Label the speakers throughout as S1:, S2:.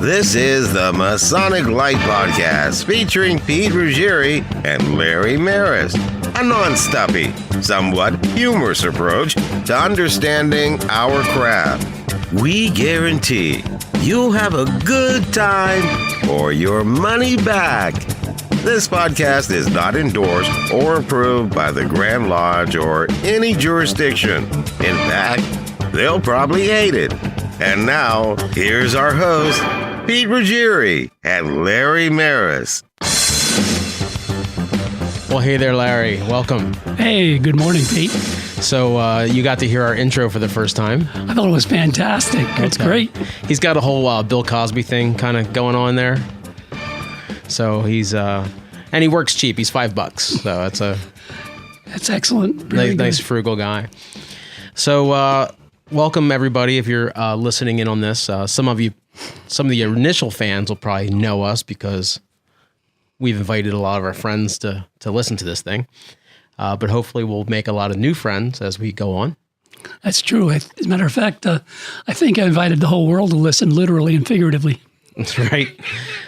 S1: This is the Masonic Lite podcast featuring Pete Ruggieri and Larry Maris. A non-stuffy, somewhat humorous approach to understanding our craft. We guarantee you'll have a good time or your money back. This podcast is not endorsed or approved by the Grand Lodge or any jurisdiction. In fact, they'll probably hate it. And now, here's our host, Pete Ruggieri and Larry Maris.
S2: Well, hey there, Larry. Welcome.
S3: Hey, good morning, Pete.
S2: So you got to hear our intro for the first time.
S3: I thought it was fantastic. It's great.
S2: He's got a whole Bill Cosby thing kind of going on there. So he's and he works cheap. He's $5. So
S3: that's excellent.
S2: Nice frugal guy. So welcome everybody. If you're listening in on this, some of the initial fans will probably know us because we've invited a lot of our friends to listen to this thing. But hopefully we'll make a lot of new friends as we go on.
S3: That's true. As a matter of fact, I think I invited the whole world to listen, literally and figuratively.
S2: That's right.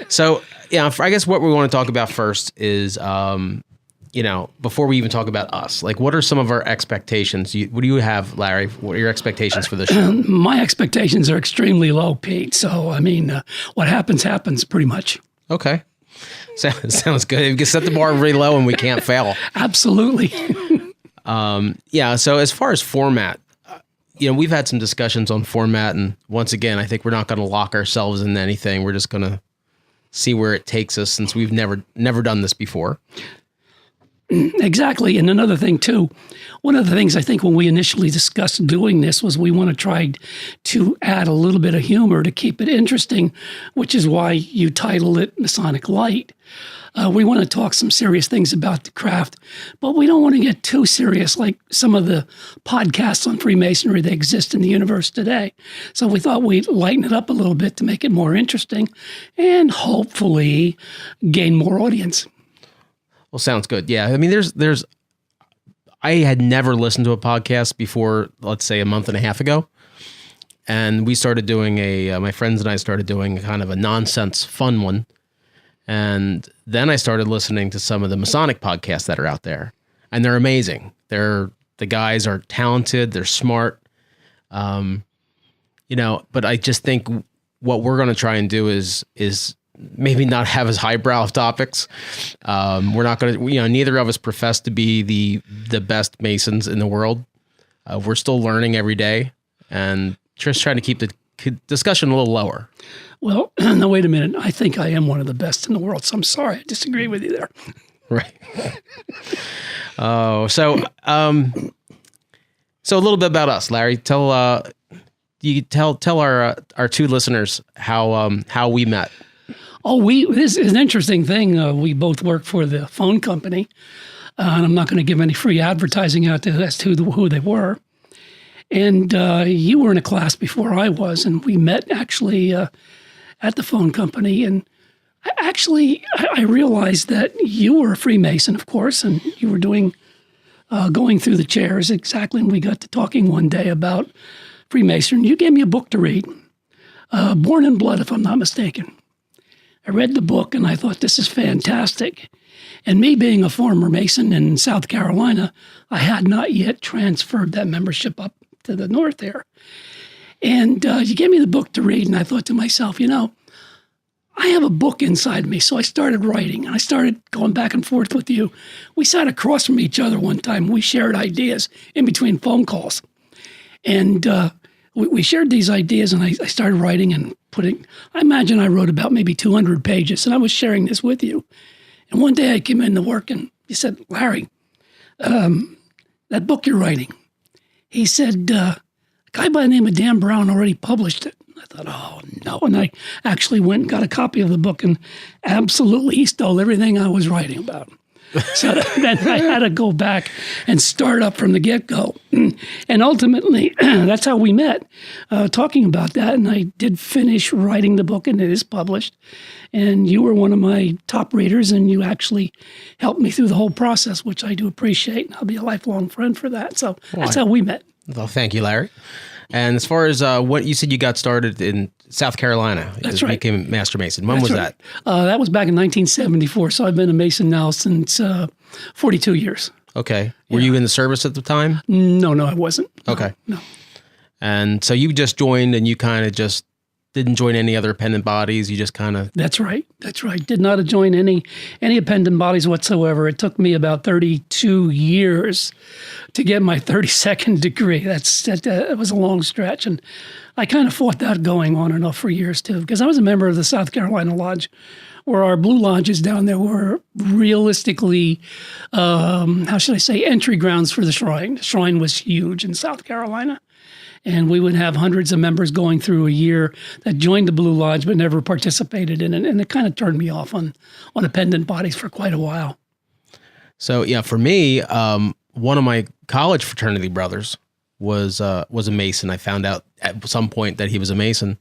S2: So, yeah, I guess what we want to talk about first is, before we even talk about us, like what are some of our expectations? What do you have, Larry? What are your expectations for the show?
S3: My expectations are extremely low, Pete. So, I mean, what happens pretty much.
S2: Okay. Sounds good. You can set the bar really low and we can't fail.
S3: Absolutely.
S2: So as far as format, we've had some discussions on format. And once again, I think we're not going to lock ourselves into anything. We're just going to see where it takes us since we've never done this before.
S3: Exactly. And another thing, too, one of the things I think when we initially discussed doing this was we want to try to add a little bit of humor to keep it interesting, which is why you titled it Masonic Lite. We want to talk some serious things about the craft, but we don't want to get too serious like some of the podcasts on Freemasonry that exist in the universe today. So we thought we'd lighten it up a little bit to make it more interesting and hopefully gain more audience.
S2: Well, sounds good. Yeah. I mean, I had never listened to a podcast before, let's say a month and a half ago. And we started doing my friends and I started doing kind of a nonsense fun one. And then I started listening to some of the Masonic podcasts that are out there, and they're amazing. The guys are talented. They're smart. But I just think what we're going to try and do is maybe not have as highbrow topics. We're not going to, neither of us profess to be the best Masons in the world. We're still learning every day and just trying to keep the discussion a little lower.
S3: Well, no, wait a minute. I think I am one of the best in the world. So I'm sorry. I disagree with you there.
S2: Right. So a little bit about us, Larry. Tell our two listeners how we met.
S3: This is an interesting thing. We both work for the phone company, and I'm not going to give any free advertising out as to who they were. And you were in a class before I was, and we met actually at the phone company. And I realized that you were a Freemason, of course, and you were going through the chairs exactly. And we got to talking one day about Freemason. You gave me a book to read, Born in Blood, if I'm not mistaken. I read the book and I thought, this is fantastic. And me being a former Mason in South Carolina, I had not yet transferred that membership up to the north there. And you gave me the book to read, and I thought to myself, I have a book inside me. So I started writing, and I started going back and forth with you. We sat across from each other one time. We shared ideas in between phone calls. And we shared these ideas, and I started writing and I imagine I wrote about maybe 200 pages, and I was sharing this with you. And one day I came into work, and you said, Larry, that book you're writing, he said, a guy by the name of Dan Brown already published it. I thought, oh, no. And I actually went and got a copy of the book, and absolutely he stole everything I was writing about. So then I had to go back and start up from the get-go. And ultimately, that's how we met, talking about that. And I did finish writing the book, and it is published. And you were one of my top readers, and you actually helped me through the whole process, which I do appreciate. And I'll be a lifelong friend for that. So that's how we met.
S2: Well, thank you, Larry. And as far as what you said, you got started in South Carolina.
S3: That's right.
S2: You became Master Mason. When was that?
S3: That was back in 1974. So I've been a Mason now since 42 years.
S2: Okay. Were you in the service at the time?
S3: No, I wasn't. No,
S2: Okay.
S3: No.
S2: And so you just joined, and you kind of just didn't join any other appendant bodies. You just kind of...
S3: That's right. Did not join any appendant bodies whatsoever. It took me about 32 years to get my 32nd degree. That was a long stretch, and I kind of fought that going on and off for years too, because I was a member of the South Carolina Lodge, where our blue lodges down there were realistically, how should I say, entry grounds for the shrine. The shrine was huge in South Carolina. And we would have hundreds of members going through a year that joined the Blue Lodge but never participated in it. And it kind of turned me off on appendant bodies for quite a while.
S2: So, yeah, for me, one of my college fraternity brothers was a Mason. I found out at some point that he was a Mason.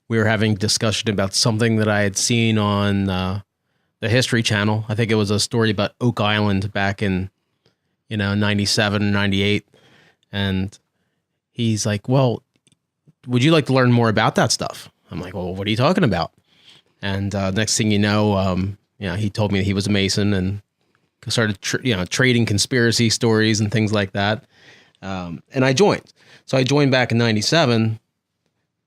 S2: We were having discussion about something that I had seen on the History Channel. I think it was a story about Oak Island back in, 97, 98. And he's like, well, would you like to learn more about that stuff? I'm like, well, what are you talking about? And next thing you know, he told me that he was a Mason and started, trading conspiracy stories and things like that. And I joined. So I joined back in 97.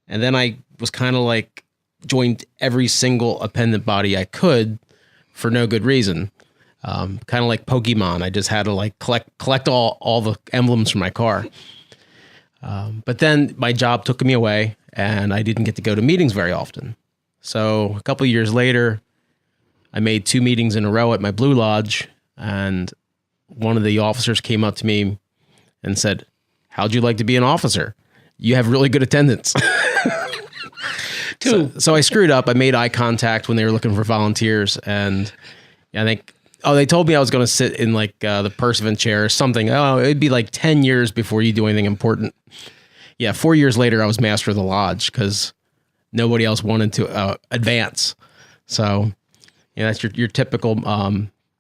S2: And then I was kind of like joined every single appendant body I could for no good reason. Kind of like Pokemon. I just had to like collect all the emblems from my car. But then my job took me away, and I didn't get to go to meetings very often. So a couple of years later, I made 2 meetings in a row at my Blue Lodge, and one of the officers came up to me and said, "How'd you like to be an officer? You have really good attendance." So I screwed up. I made eye contact when they were looking for volunteers, and I think... Oh, they told me I was going to sit in like the pursuant chair or something. Oh, it'd be like 10 years before you do anything important. Yeah, 4 years later, I was master of the lodge because nobody else wanted to advance. So, that's your typical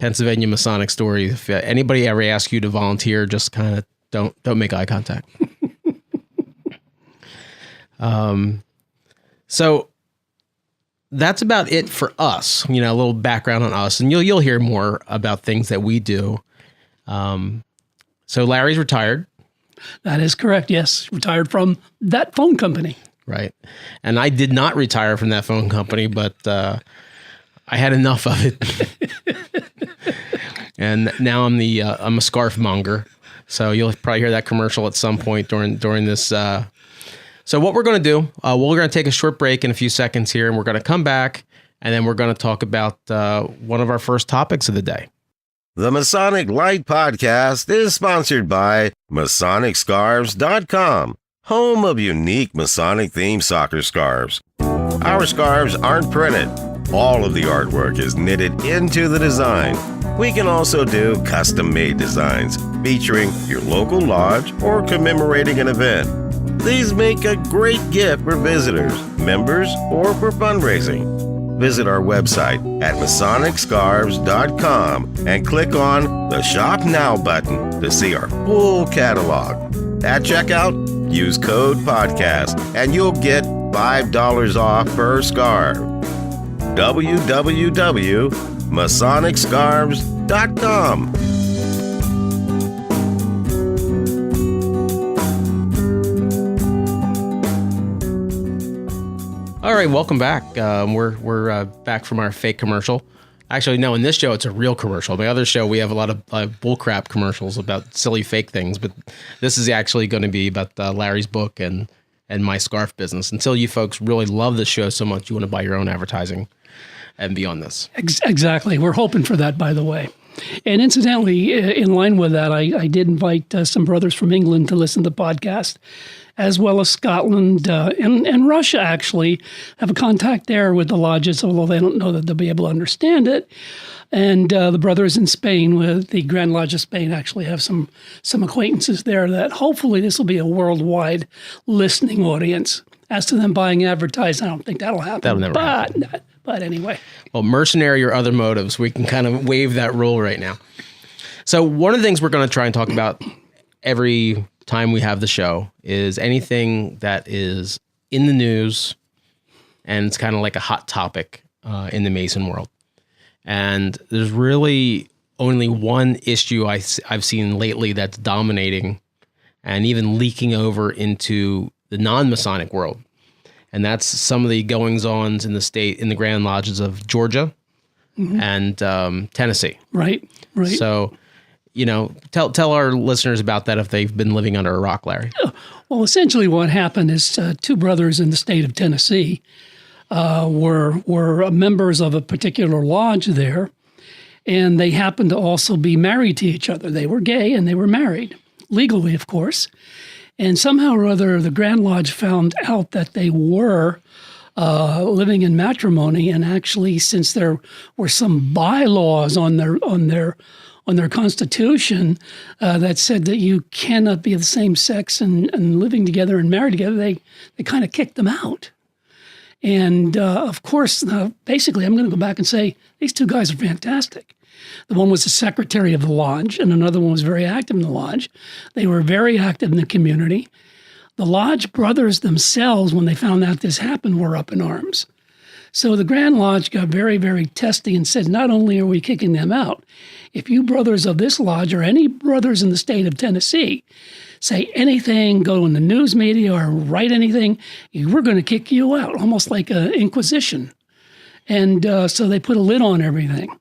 S2: Pennsylvania Masonic story. If anybody ever asks you to volunteer, just kind of don't make eye contact. So that's about it for us. A little background on us, and you'll hear more about things that we do. So Larry's retired.
S3: That is correct. Yes, retired from that phone company.
S2: Right, and I did not retire from that phone company, but I had enough of it, and now I'm a scarf monger. So you'll probably hear that commercial at some point during this. So what we're going to do, we're going to take a short break in a few seconds here, and we're going to come back, and then we're going to talk about one of our first topics of the day.
S1: The Masonic Lite podcast is sponsored by MasonicScarves.com, home of unique Masonic-themed soccer scarves. Our scarves aren't printed. All of the artwork is knitted into the design. We can also do custom-made designs featuring your local lodge or commemorating an event. These make a great gift for visitors, members, or for fundraising. Visit our website at MasonicScarves.com and click on the Shop Now button to see our full catalog. At checkout, use code PODCAST and you'll get $5 off per scarf. www.MasonicScarves.com.
S2: All right, welcome back. We're back from our fake commercial. Actually, no, in this show, it's a real commercial. My other show, we have a lot of bullcrap commercials about silly fake things, but this is actually going to be about Larry's book and my scarf business. Until you folks really love this show so much, you want to buy your own advertising and be on this.
S3: Exactly. We're hoping for that, by the way. And incidentally, in line with that, I did invite some brothers from England to listen to the podcast, as well as Scotland and Russia, actually. Have a contact there with the lodges, although they don't know that they'll be able to understand it. And the brothers in Spain, with the Grand Lodge of Spain, actually have some acquaintances there that hopefully this will be a worldwide listening audience. As to them buying advertising, I don't think that'll happen.
S2: That'll never happen.
S3: But anyway.
S2: Well, mercenary or other motives, we can kind of waive that rule right now. So one of the things we're going to try and talk about every time we have the show is anything that is in the news, and it's kind of like a hot topic in the Mason world. And there's really only one issue I've seen lately that's dominating and even leaking over into the non-Masonic world. And that's some of the goings-ons in the Grand Lodges of Georgia and Tennessee.
S3: Right.
S2: So, tell our listeners about that if they've been living under a rock, Larry.
S3: Well, essentially what happened is two brothers in the state of Tennessee were members of a particular lodge there, and they happened to also be married to each other. They were gay and they were married, legally, of course. And somehow or other, the Grand Lodge found out that they were living in matrimony, and actually, since there were some bylaws on their constitution that said that you cannot be of the same sex and living together and married together, they kind of kicked them out. And of course, basically, I'm going to go back and say these two guys are fantastic. The one was the secretary of the lodge, and another one was very active in the lodge. They were very active in the community. The lodge brothers themselves, when they found out this happened, were up in arms. So the Grand Lodge got very, very testy and said, not only are we kicking them out, if you brothers of this lodge or any brothers in the state of Tennessee say anything, go in the news media or write anything, we're going to kick you out, almost like an inquisition. And so they put a lid on everything.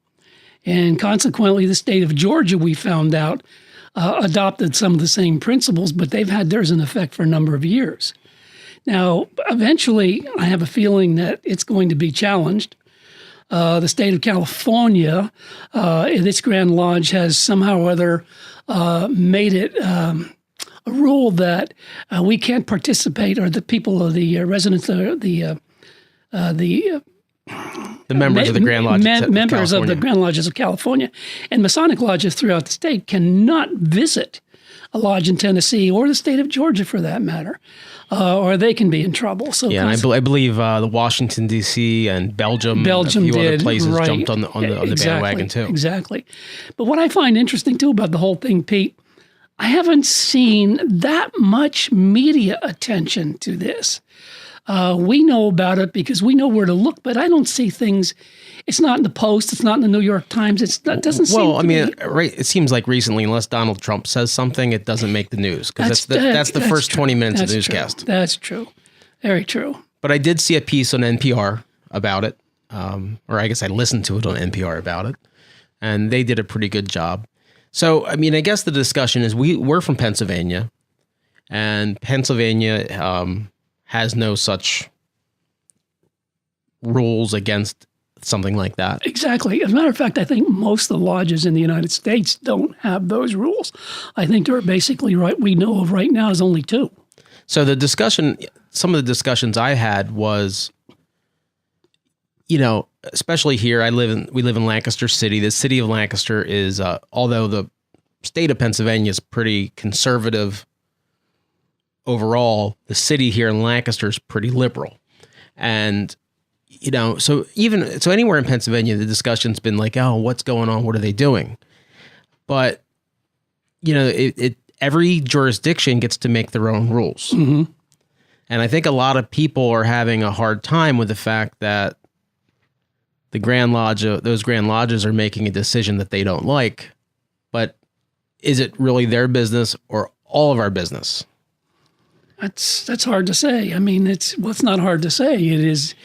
S3: And consequently, the state of Georgia, we found out, adopted some of the same principles, but they've had theirs in effect for a number of years. Now, eventually, I have a feeling that it's going to be challenged. The state of California, its Grand Lodge has somehow or other made it a rule that we can't participate, or the people of the residents, the
S2: members of the Grand Lodges
S3: members of the Grand Lodges of California and Masonic lodges throughout the state cannot visit a lodge in Tennessee or the state of Georgia for that matter, or they can be in trouble. So
S2: yeah, I believe the Washington D.C. and Belgium a few other places jumped on the bandwagon too.
S3: Exactly. But what I find interesting too about the whole thing, Pete, I haven't seen that much media attention to this. We know about it because we know where to look, but I don't see things. It's not in the Post. It's not in the New York Times. It doesn't seem.
S2: Well, I mean, right? It seems like recently, unless Donald Trump says something, it doesn't make the news because that's the first 20 minutes of the newscast.
S3: That's true. Very true.
S2: But I did see a piece on NPR about it, or I guess I listened to it on NPR about it, and they did a pretty good job. So, I mean, I guess the discussion is we're from Pennsylvania, and Pennsylvania has no such rules against something like that.
S3: Exactly. As a matter of fact, I think most of the lodges in the United States don't have those rules. I think there are basically, we know of right now, is only two.
S2: So the discussion, some of the discussions I had was, especially here, we live in Lancaster City. The city of Lancaster is, although the state of Pennsylvania is pretty conservative overall, the city here in Lancaster is pretty liberal. And, so anywhere in Pennsylvania, the discussion's been like, oh, what's going on? What are they doing? But, every jurisdiction gets to make their own rules. Mm-hmm. And I think a lot of people are having a hard time with the fact that those Grand Lodges are making a decision that they don't like. But is it really their business or all of our business?
S3: That's hard to say. I mean, it's not hard to say. It is.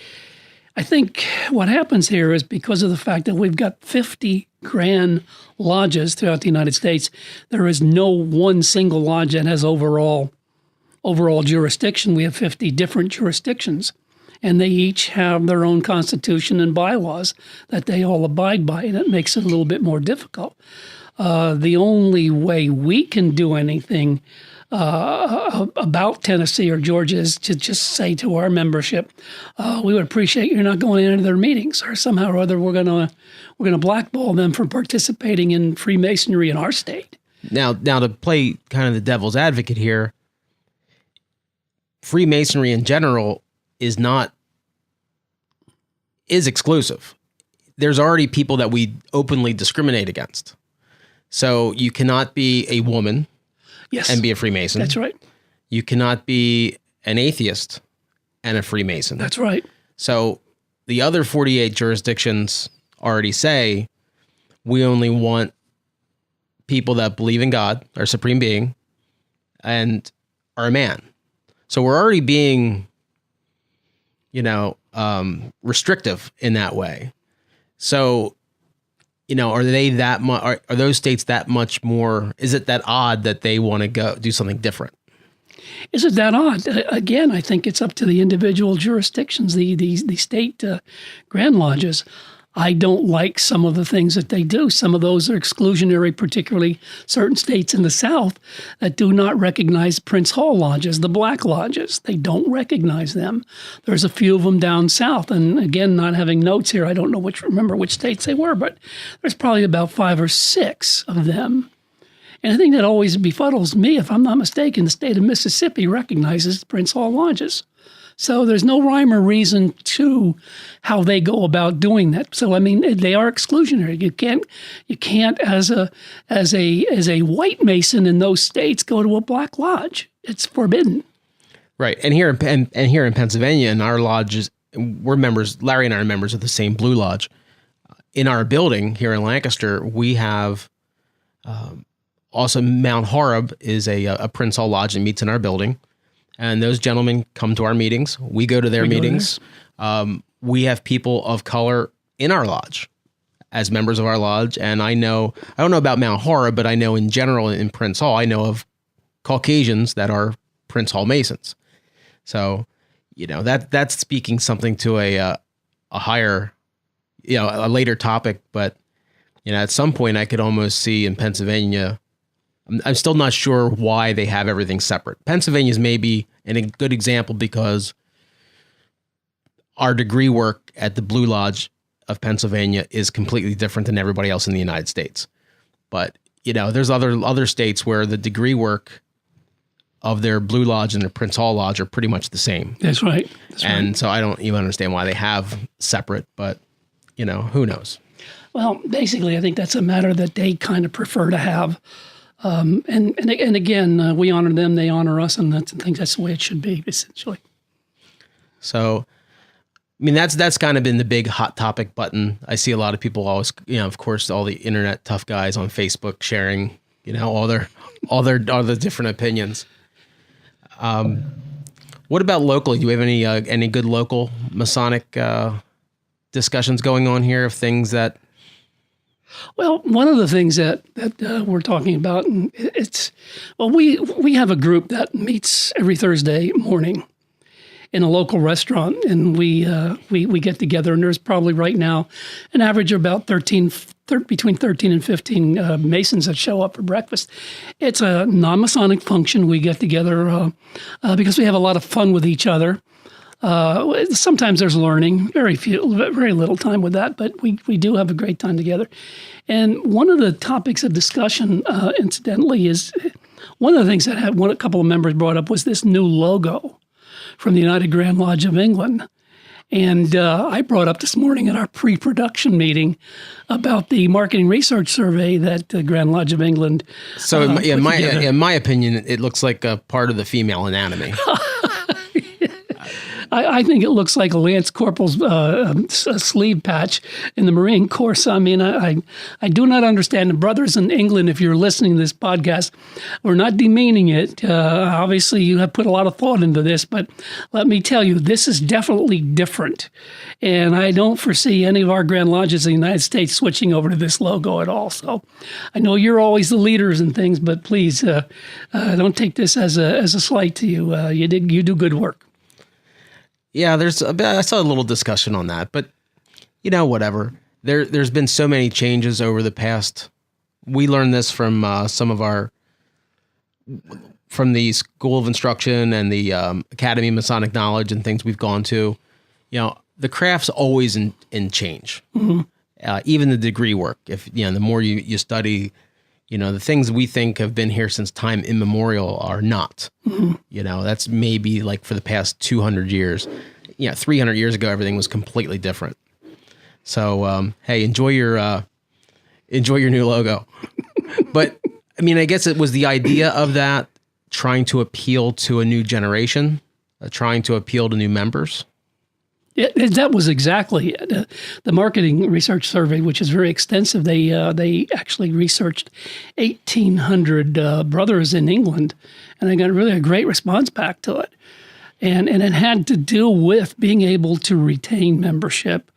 S3: I think what happens here is because of the fact that we've got 50 Grand Lodges throughout the United States, there is no one single lodge that has overall jurisdiction. We have 50 different jurisdictions, and they each have their own constitution and bylaws that they all abide by, and it makes it a little bit more difficult. The only way we can do anything about Tennessee or Georgia is to just say to our membership, we would appreciate you're not going into their meetings, or somehow or other we're gonna blackball them from participating in Freemasonry in our state.
S2: Now to play kind of the devil's advocate here, Freemasonry in general is exclusive. There's already people that we openly discriminate against. So you cannot be a woman.
S3: Yes.
S2: and be a Freemason.
S3: That's right.
S2: You cannot be an atheist and a Freemason.
S3: That's right.
S2: So the other 48 jurisdictions already say we only want people that believe in God, our supreme being, and are a man. So we're already being, restrictive in that way. So, are they that much? Are those states that much more? Is it that odd that they want to go do something different?
S3: Is it that odd? Again, I think it's up to the individual jurisdictions, the state Grand Lodges. I don't like some of the things that they do. Some of those are exclusionary, particularly certain states in the South that do not recognize Prince Hall lodges, the Black lodges. They don't recognize them. There's a few of them down south. And again, not having notes here, I don't remember which states they were, but there's probably about 5 or 6 of them. And I think that always befuddles me. If I'm not mistaken, the state of Mississippi recognizes Prince Hall lodges. So there's no rhyme or reason to how they go about doing that. So I mean, they are exclusionary. You can't as a white Mason in those states go to a Black lodge. It's forbidden.
S2: Right. And here in Pennsylvania, in our lodges, we're members. Larry and I are members of the same Blue Lodge. In our building here in Lancaster, we have also Mount Horeb is a Prince Hall lodge that meets in our building. And those gentlemen come to our meetings. We go to their meetings. We have people of color in our lodge as members of our lodge. And I don't know about Mount Horeb, but I know in general in Prince Hall, I know of Caucasians that are Prince Hall Masons. So, that's speaking something to a higher, a later topic. But, at some point I could almost see in Pennsylvania, I'm still not sure why they have everything separate. Pennsylvania is maybe a good example because our degree work at the Blue Lodge of Pennsylvania is completely different than everybody else in the United States. But, there's other states where the degree work of their Blue Lodge and their Prince Hall Lodge are pretty much the same.
S3: That's right.
S2: So I don't even understand why they have separate, but, who knows? Well,
S3: basically, I think that's a matter that they kind of prefer to have. And again, we honor them, they honor us, and I think that's the way it should be, essentially.
S2: So, I mean, that's kind of been the big hot topic button. I see a lot of people always, of course, all the internet tough guys on Facebook sharing, all their different opinions. What about locally? Do we have any good local Masonic discussions going on here of things that?
S3: Well, one of the things that we're talking about, and we have a group that meets every Thursday morning in a local restaurant, and we get together, and there's probably right now an average of about between 13 and 15 Masons that show up for breakfast. It's a non-Masonic function. We get together because we have a lot of fun with each other. Sometimes there's learning, very little time with that, but we do have a great time together. And one of the topics of discussion, incidentally, is one of the things that a couple of members brought up was this new logo from the United Grand Lodge of England. And I brought up this morning at our pre-production meeting about the marketing research survey that the Grand Lodge of England.
S2: So in my opinion, it looks like a part of the female anatomy.
S3: I think it looks like a Lance Corporal's sleeve patch in the Marine Corps. So, I mean, I do not understand. And brothers in England, if you're listening to this podcast, we're not demeaning it. Obviously, you have put a lot of thought into this, but let me tell you, this is definitely different. And I don't foresee any of our Grand Lodges in the United States switching over to this logo at all. So I know you're always the leaders and things, but please don't take this as a slight to you. You do good work.
S2: Yeah, I saw a little discussion on that, but whatever. There's been so many changes over the past. We learned this from from the School of Instruction and the Academy of Masonic Knowledge and things we've gone to. The craft's always in change. Mm-hmm. Even the degree work. If the more you study, the things we think have been here since time immemorial are not. Mm-hmm. That's maybe like for the past 200 years. 300 years ago, everything was completely different. So, hey, enjoy your new logo. But I mean, I guess it was the idea of that, trying to appeal to a new generation, trying to appeal to new members.
S3: That was exactly it. The marketing research survey, which is very extensive. They actually researched 1,800 brothers in England, and they got really a great response back to it. And it had to do with being able to retain membership,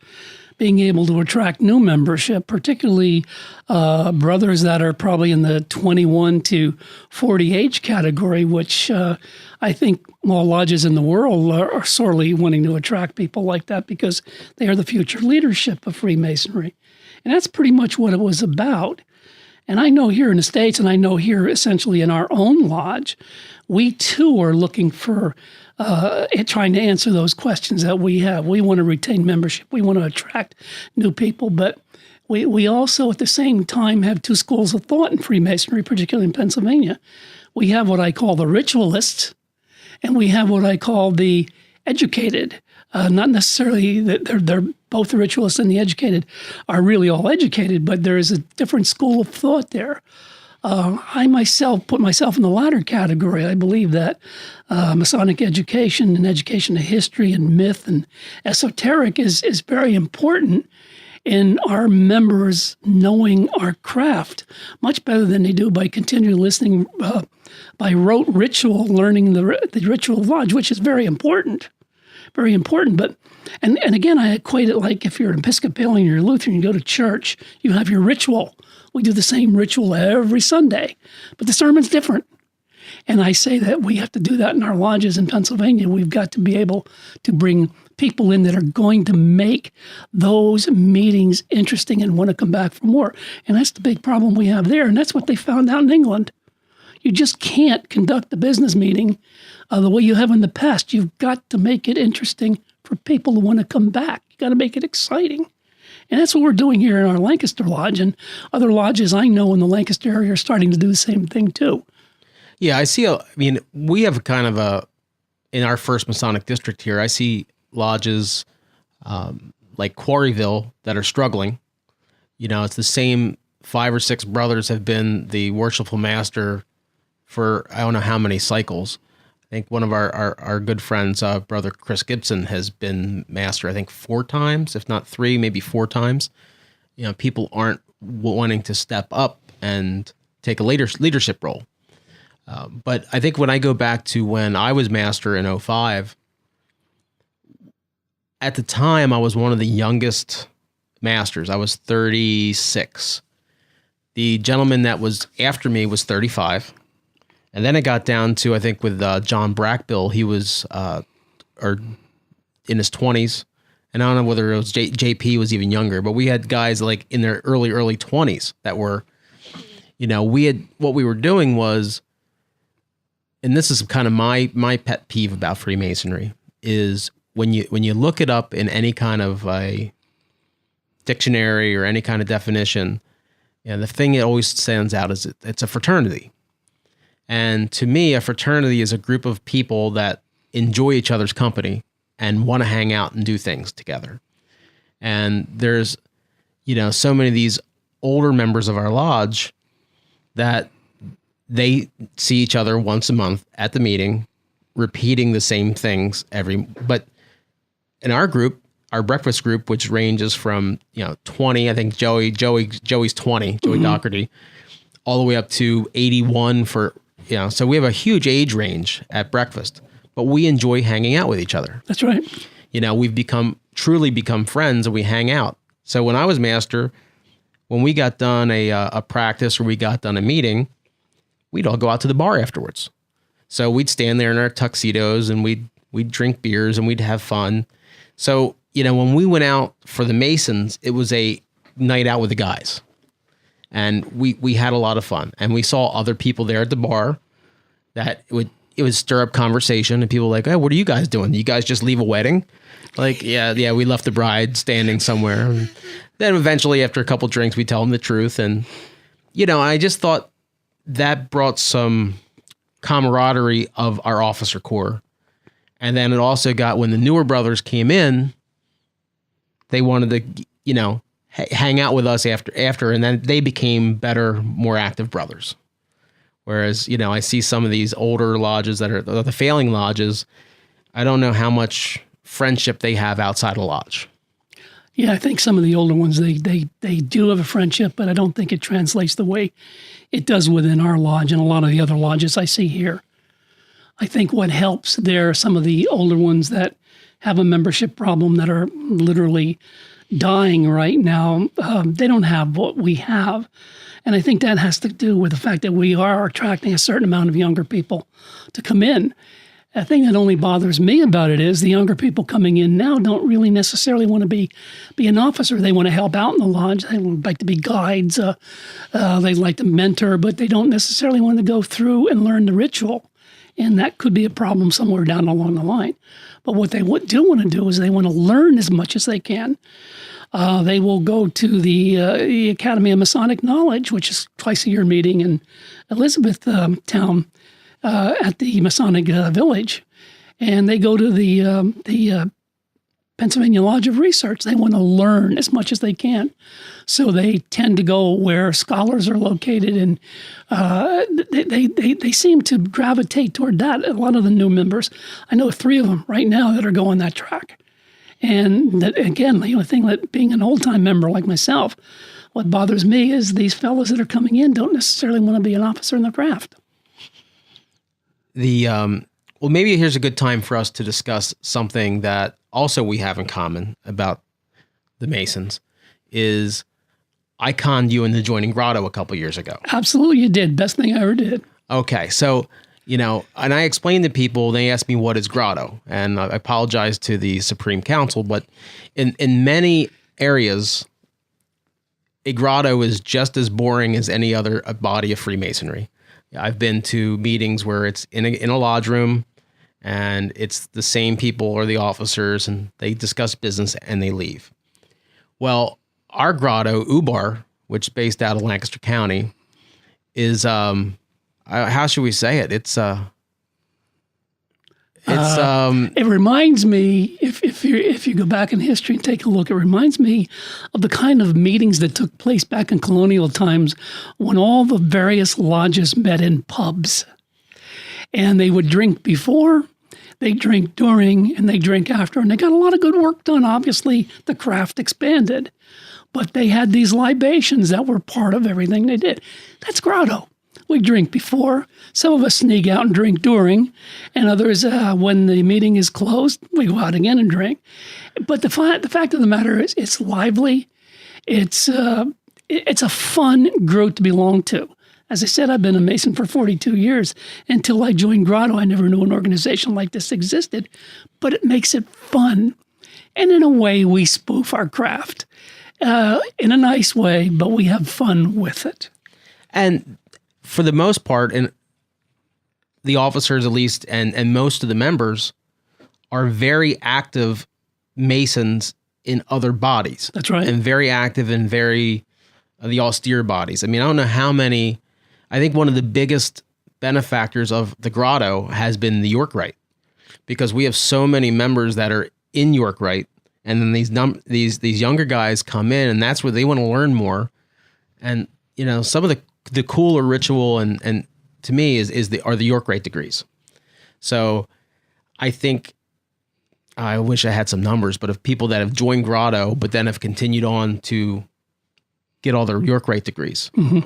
S3: being able to attract new membership, particularly brothers that are probably in the 21 to 40 age category, which I think all lodges in the world are sorely wanting to attract people like that because they are the future leadership of Freemasonry. And that's pretty much what it was about. And I know here in the States, and I know here essentially in our own lodge, we too are looking for trying to answer those questions that we have. We want to retain membership. We want to attract new people. But we also, at the same time, have two schools of thought in Freemasonry, particularly in Pennsylvania. We have what I call the ritualists, and we have what I call the educated. Not necessarily that they're both the ritualists and the educated are really all educated, but there is a different school of thought there. I myself put myself in the latter category. I believe that Masonic education and education of history and myth and esoteric is very important in our members knowing our craft much better than they do by continually listening by rote ritual, learning the ritual of lodge, which is very important. Very important. But and again, I equate it like if you're an Episcopalian or Lutheran, you go to church, you have your ritual. We do the same ritual every Sunday, but the sermon's different. And I say that we have to do that in our lodges in Pennsylvania. We've got to be able to bring people in that are going to make those meetings interesting and want to come back for more. And that's the big problem we have there. And that's what they found out in England. You just can't conduct a business meeting the way you have in the past. You've got to make it interesting for people who want to come back. You got to make it exciting. And that's what we're doing here in our Lancaster Lodge. And other lodges I know in the Lancaster area are starting to do the same thing too.
S2: Yeah, I see. I mean, we have kind of in our first Masonic district here, I see lodges like Quarryville that are struggling. You know, it's the same 5 or 6 brothers have been the worshipful master for I don't know how many cycles. I think one of our good friends, Brother Chris Gibson, has been master, I think 4 times, if not 3, maybe 4 times. You know, people aren't wanting to step up and take a leadership role. But I think when I go back to when I was master in 2005, at the time I was one of the youngest masters. I was 36. The gentleman that was after me was 35. And then it got down to, I think, with John Brackbill, he was or in his 20s. And I don't know whether it was JP was even younger, but we had guys like in their early 20s that were, you know, what we were doing was, and this is kind of my pet peeve about Freemasonry, is when you look it up in any kind of a dictionary or any kind of definition, you know, the thing that always stands out is it's a fraternity. And to me, a fraternity is a group of people that enjoy each other's company and want to hang out and do things together. And there's, you know, so many of these older members of our lodge that they see each other once a month at the meeting, repeating the same things but in our group, our breakfast group, which ranges from, 20, I think Joey's 20, Joey Doherty, all the way up to 81 so we have a huge age range at breakfast, but we enjoy hanging out with each other.
S3: That's right.
S2: You know, we've truly become friends and we hang out. So when I was master, when we got done a practice or we got done a meeting, we'd all go out to the bar afterwards. So we'd stand there in our tuxedos and we'd drink beers and we'd have fun. So, when we went out for the Masons, it was a night out with the guys. And we had a lot of fun. And we saw other people there at the bar that it would stir up conversation. And people were like, "Oh, what are you guys doing? You guys just leave a wedding?" Like, yeah, we left the bride standing somewhere. And then eventually, after a couple drinks, we tell them the truth. And, I just thought that brought some camaraderie of our officer corps. And then it also got, when the newer brothers came in, they wanted to, hang out with us after, and then they became better, more active brothers. Whereas, I see some of these older lodges that are the failing lodges. I don't know how much friendship they have outside of the lodge.
S3: Yeah, I think some of the older ones, they do have a friendship, but I don't think it translates the way it does within our lodge and a lot of the other lodges I see here. I think what helps there are some of the older ones that have a membership problem that are literally dying right now. They don't have what we have. And I think that has to do with the fact that we are attracting a certain amount of younger people to come in. The thing that only bothers me about it is the younger people coming in now don't really necessarily want to be an officer. They want to help out in the lodge. They would like to be guides. They like to mentor, but they don't necessarily want to go through and learn the ritual. And that could be a problem somewhere down along the line. But what they do want to do is they want to learn as much as they can. They will go to the Academy of Masonic Knowledge, which is twice a year meeting in Elizabethtown at the Masonic Village. And they go to the Pennsylvania Lodge of Research. They want to learn as much as they can. So they tend to go where scholars are located, and they seem to gravitate toward that. A lot of the new members, I know 3 of them right now that are going that track. And that, again, the only thing that being an old-time member like myself, what bothers me is these fellows that are coming in don't necessarily want to be an officer in the craft.
S2: Well, maybe here's a good time for us to discuss something that also we have in common about the Masons is I conned you into joining Grotto a couple years ago.
S3: Absolutely, you did. Best thing I ever did.
S2: Okay, so, and I explained to people, they asked me, what is Grotto? And I apologize to the Supreme Council, but in many areas, a grotto is just as boring as any other body of Freemasonry. I've been to meetings where it's in a lodge room, and it's the same people or the officers, and they discuss business and they leave. Well, our grotto, Ubar, which is based out of Lancaster County, is how should we say it? It reminds me, if you go back in history and take a look, it reminds me of the kind of meetings that took place back in colonial times when all the various lodges met in pubs. And they would drink before, they drink during, and they drink after. And they got a lot of good work done. Obviously, the craft expanded. But they had these libations that were part of everything they did. That's Grotto. We drink before. Some of us sneak out and drink during, and others, when the meeting is closed, we go out again and drink. But the fact of the matter is, it's lively. It's a fun group to belong to. As I said, I've been a Mason for 42 years. Until I joined Grotto, I never knew an organization like this existed. But it makes it fun. And in a way, we spoof our craft in a nice way, but we have fun with it. And for the most part, and the officers at least, and most of the members are very active Masons in other bodies.
S3: That's right.
S2: And very active in the austere bodies. I mean, I don't know how many. I think one of the biggest benefactors of the Grotto has been the York Rite, because we have so many members that are in York Rite, and then these younger guys come in, and that's where they want to learn more. And some of the cooler ritual and to me are the York Rite degrees. So I think, I wish I had some numbers, but of people that have joined Grotto but then have continued on to get all their York Rite degrees. Mm-hmm.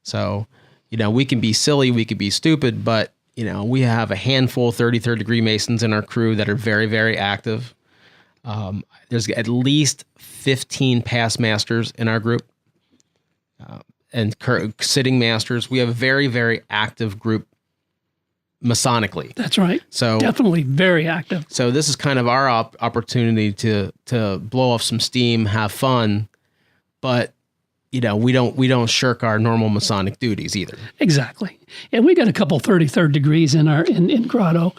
S2: So we can be silly, we could be stupid, but we have a handful of 33rd degree Masons in our crew that are very, very active. There's at least 15 past masters in our group. And sitting masters. We have a very, very active group Masonically.
S3: That's right.
S2: So
S3: definitely very active.
S2: So this is kind of our opportunity to blow off some steam, have fun, but we don't shirk our normal Masonic duties either.
S3: Exactly. And we got a couple 33rd degrees in Grotto,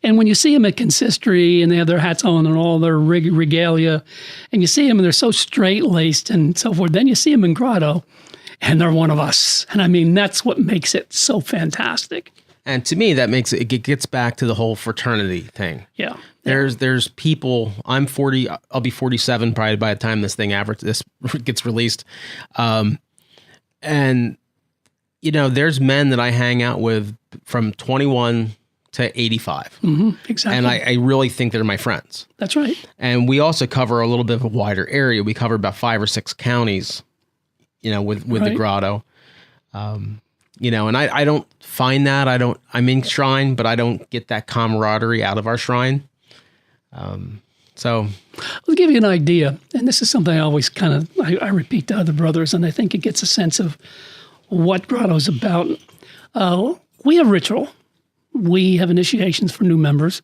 S3: and when you see them at consistory and they have their hats on and all their regalia, and you see them and they're so straight laced and so forth, then you see them in Grotto. And they're one of us. And I mean, that's what makes it so fantastic. And
S2: to me, that makes it gets back to the whole fraternity thing.
S3: Yeah.
S2: There's people, I'm 40, I'll be 47 probably by the time this gets released. And there's men that I hang out with from 21 to 85.
S3: Exactly.
S2: And I really think they're my friends.
S3: That's right.
S2: And we also cover a little bit of a wider area. We cover about 5 or 6 counties, with the Grotto. And I don't find that. I'm in Shrine, but I don't get that camaraderie out of our Shrine. So
S3: I'll give you an idea. And this is something I always I repeat to other brothers, and I think it gets a sense of what Grotto's about. We have ritual. We have initiations for new members,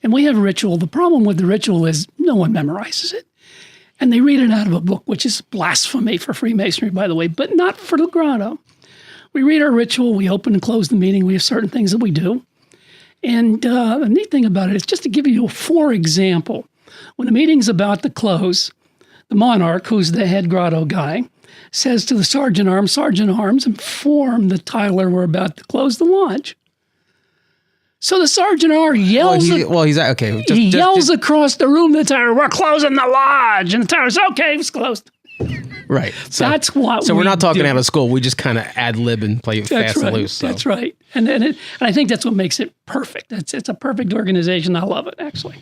S3: and we have ritual. The problem with the ritual is no one memorizes it. And they read it out of a book, which is blasphemy for Freemasonry, by the way, but not for the Grotto. We read our ritual, we open and close the meeting, we have certain things that we do. And the neat thing about it is, just to give you for example, when the meeting's about to close, the monarch, who's the head Grotto guy, says to the Sergeant Arms, inform the Tyler we're about to close the lodge. So the Sergeant yells.
S2: He
S3: yells across the room to the Tyler, "We're closing the lodge," and the Tyler says, "Okay, it's closed."
S2: Right.
S3: That's what.
S2: So we're not talking out of school. We just kind of ad lib and play fast and loose. So.
S3: That's right. And I think that's what makes it perfect. It's a perfect organization. I love it, actually.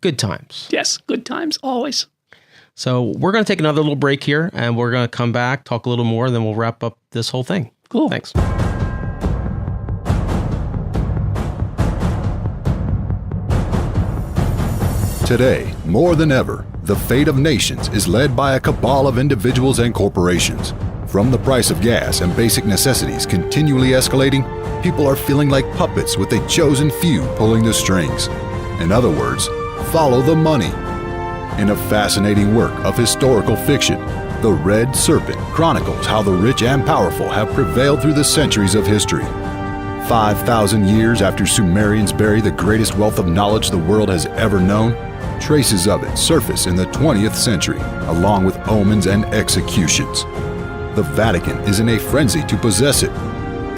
S2: Good times.
S3: Yes, good times always.
S2: So we're going to take another little break here, and we're going to come back, talk a little more, and then we'll wrap up this whole thing.
S3: Cool.
S2: Thanks.
S4: Today, more than ever, the fate of nations is led by a cabal of individuals and corporations. From the price of gas and basic necessities continually escalating, people are feeling like puppets with a chosen few pulling the strings. In other words, follow the money. In a fascinating work of historical fiction, The Red Serpent chronicles how the rich and powerful have prevailed through the centuries of history. 5,000 years after Sumerians bury the greatest wealth of knowledge the world has ever known, traces of it surface in the 20th century, along with omens and executions. The Vatican is in a frenzy to possess it.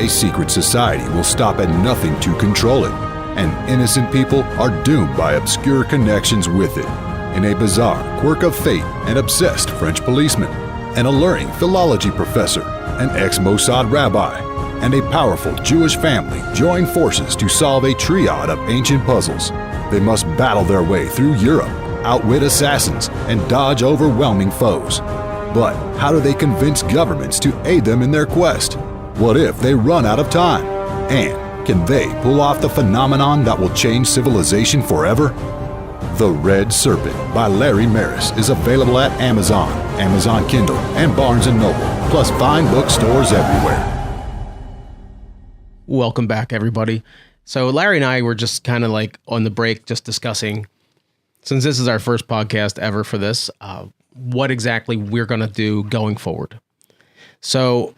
S4: A secret society will stop at nothing to control it, and innocent people are doomed by obscure connections with it. In a bizarre quirk of fate, an obsessed French policeman, an alluring philology professor, an ex-Mossad rabbi, and a powerful Jewish family join forces to solve a triad of ancient puzzles. They must battle their way through Europe, outwit assassins, and dodge overwhelming foes. But how do they convince governments to aid them in their quest? What if they run out of time? And can they pull off the phenomenon that will change civilization forever? The Red Serpent by Larry Maris is available at Amazon, Amazon Kindle, and Barnes & Noble, plus fine bookstores everywhere.
S2: Welcome back, everybody. So Larry and I were just kind of like on the break, just discussing, since this is our first podcast ever for this, what exactly we're going to do going forward. So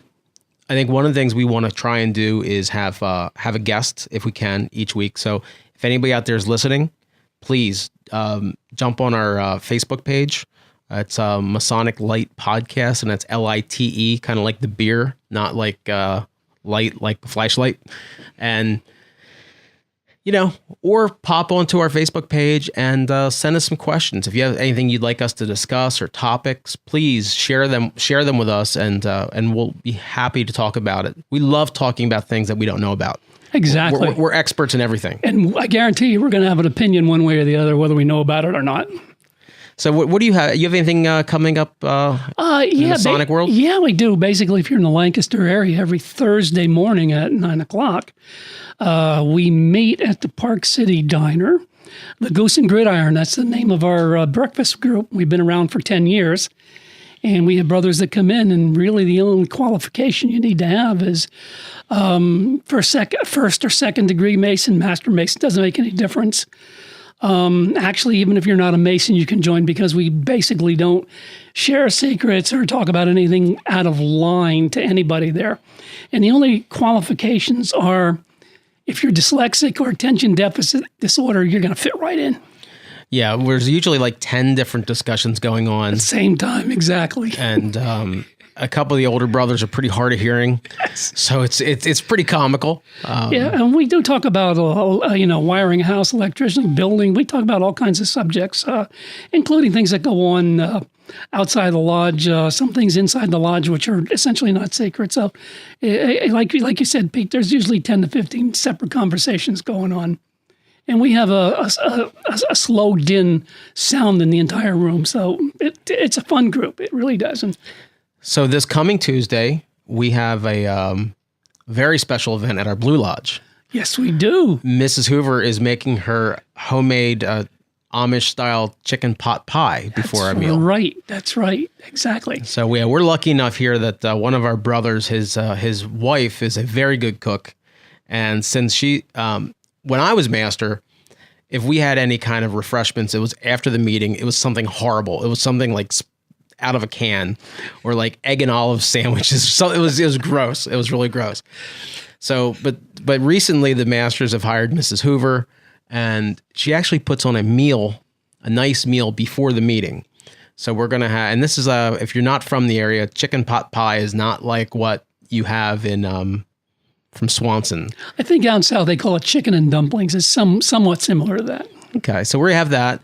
S2: I think one of the things we want to try and do is have a guest, if we can, each week. So if anybody out there is listening, please jump on our Facebook page. It's Masonic Lite Podcast, and that's Lite, kind of like the beer, not like light like flashlight. And or pop onto our Facebook page and send us some questions. If you have anything you'd like us to discuss or topics, please share them with us, and we'll be happy to talk about it. We love talking about things that we don't know about.
S3: Exactly.
S2: We're experts in everything.
S3: And I guarantee you we're going to have an opinion one way or the other, whether we know about it or not.
S2: So what do you have? You have anything coming up in the Masonic world?
S3: Yeah, we do. Basically, if you're in the Lancaster area, every Thursday morning at 9 o'clock, we meet at the Park City Diner. The Goose and Gridiron, that's the name of our breakfast group. We've been around for 10 years. And we have brothers that come in, and really the only qualification you need to have is first or second degree Mason, Master Mason. Doesn't make any difference. Actually, even if you're not a Mason, you can join, because we basically don't share secrets or talk about anything out of line to anybody there. And the only qualifications are, if you're dyslexic or attention deficit disorder, you're going to fit right in.
S2: Yeah, there's usually like 10 different discussions going on.
S3: At the same time, exactly.
S2: And a couple of the older brothers are pretty hard of hearing, so it's pretty comical.
S3: And we do talk about wiring a house, electrician, building. We talk about all kinds of subjects, including things that go on outside the lodge. Some things inside the lodge which are essentially not sacred. So, like you said, Pete, there's usually 10 to 15 separate conversations going on. And we have a slow din sound in the entire room. So it's a fun group. It really does. And
S2: so this coming Tuesday, we have a very special event at our Blue Lodge.
S3: Yes, we do.
S2: Mrs. Hoover is making her homemade Amish-style chicken pot pie before our meal.
S3: Right. That's right. Exactly.
S2: So we're lucky enough here that one of our brothers, his wife, is a very good cook. And since she... when I was master, if we had any kind of refreshments, it was after the meeting. It was something horrible. It was something like out of a can, or like egg and olive sandwiches. So it was gross. It was really gross. So, but recently the masters have hired Mrs. Hoover, and she actually puts on a nice meal before the meeting. So we're gonna have, and this is if you're not from the area, chicken pot pie is not like what you have in from Swanson.
S3: I think down south they call it chicken and dumplings. It's somewhat similar to that.
S2: Okay, so we have that,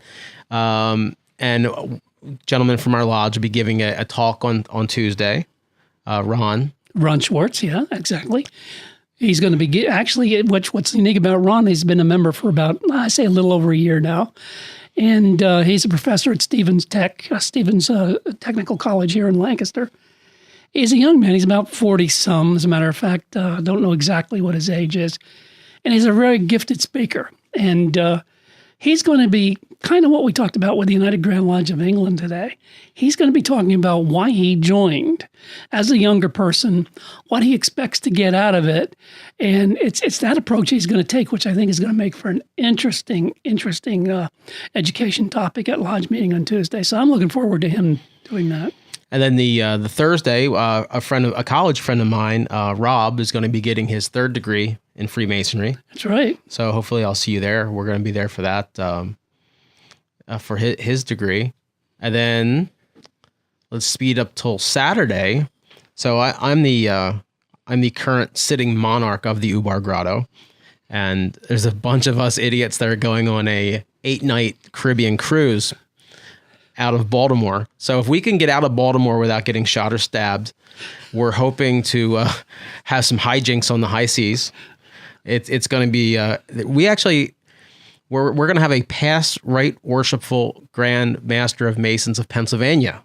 S2: and a gentleman from our lodge will be giving a talk on Tuesday. Ron
S3: Schwartz, yeah, exactly. He's going to be actually. What's unique about Ron? He's been a member for about, I say, a little over a year now, and he's a professor at Stevens Technical College here in Lancaster. He's a young man. He's about 40-some, as a matter of fact. Don't know exactly what his age is. And he's a very gifted speaker. And he's going to be kind of what we talked about with the United Grand Lodge of England today. He's going to be talking about why he joined as a younger person, what he expects to get out of it. And it's that approach he's going to take, which I think is going to make for an interesting education topic at Lodge meeting on Tuesday. So I'm looking forward to him doing that.
S2: And then the Thursday, a college friend of mine, Rob, is going to be getting his 3rd degree in Freemasonry.
S3: That's right.
S2: So hopefully I'll see you there. We're going to be there for that, for his degree. And then let's speed up till Saturday. So I'm the current sitting monarch of the Ubar Grotto, and there's a bunch of us idiots that are going on a 8-night Caribbean cruise out of Baltimore. So if we can get out of Baltimore without getting shot or stabbed, we're hoping to have some hijinks on the high seas. It's going to be, we're going to have a past Right Worshipful Grand Master of Masons of Pennsylvania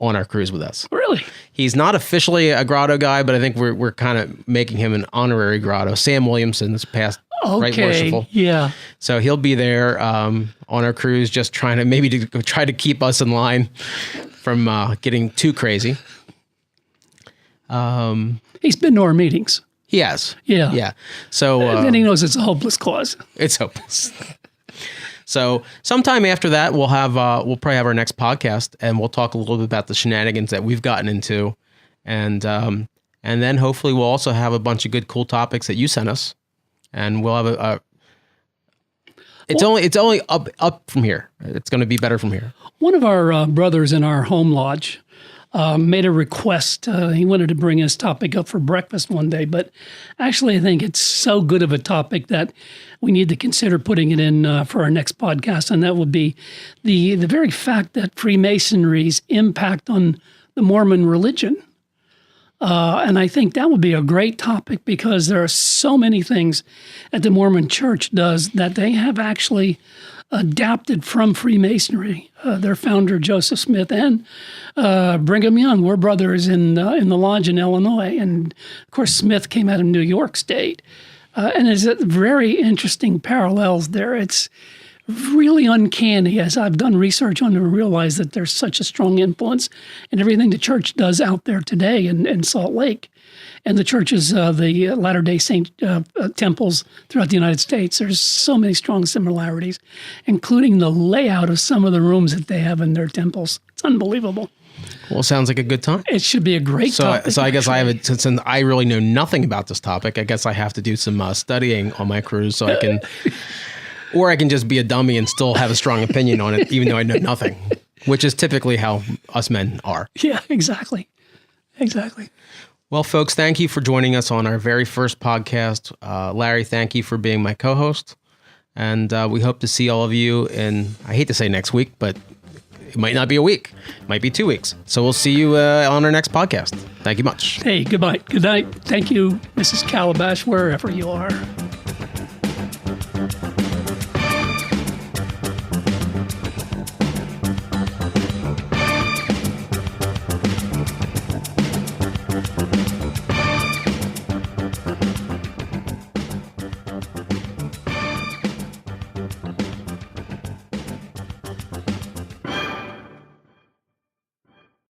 S2: on our cruise with us.
S3: Really? He's
S2: not officially a Grotto guy, but I think we're kind of making him an honorary Grotto. Sam Williamson is past Right Worshipful.
S3: Yeah.
S2: So he'll be there on our cruise, just trying to try to keep us in line from getting too crazy.
S3: He's been to our meetings.
S2: He has.
S3: Yeah.
S2: Yeah. So
S3: then he knows it's a hopeless cause.
S2: It's hopeless. So sometime after that, we'll probably have our next podcast, and we'll talk a little bit about the shenanigans that we've gotten into, and then hopefully we'll also have a bunch of good, cool topics that you sent us, and we'll have it's only up from here. It's going to be better from here.
S3: One of our brothers in our home lodge made a request. He wanted to bring his topic up for breakfast one day, but actually I think it's so good of a topic that we need to consider putting it in for our next podcast, and that would be the very fact that Freemasonry's impact on the Mormon religion. And I think that would be a great topic because there are so many things that the Mormon Church does that they have actually adapted from Freemasonry. Their founder, Joseph Smith, and Brigham Young were brothers in the lodge in Illinois. And, of course, Smith came out of New York State. And there's very interesting parallels there. It's really uncanny, as I've done research on to realize that there's such a strong influence in everything the church does out there today in Salt Lake. And the churches, the Latter-day Saint temples throughout the United States, there's so many strong similarities, including the layout of some of the rooms that they have in their temples. It's unbelievable.
S2: Well, sounds like a good time.
S3: It should be a great topic.
S2: So I guess since I really know nothing about this topic, I guess I have to do some studying on my cruise so I can, or I can just be a dummy and still have a strong opinion on it, even though I know nothing, which is typically how us men are.
S3: Yeah, exactly. Exactly.
S2: Well, folks, thank you for joining us on our very first podcast. Larry, thank you for being my co-host. And we hope to see all of you in, I hate to say next week, but it might not be a week. It might be 2 weeks. So we'll see you on our next podcast. Thank you much.
S3: Hey, goodbye. Good night. Thank you, Mrs. Calabash, wherever you are.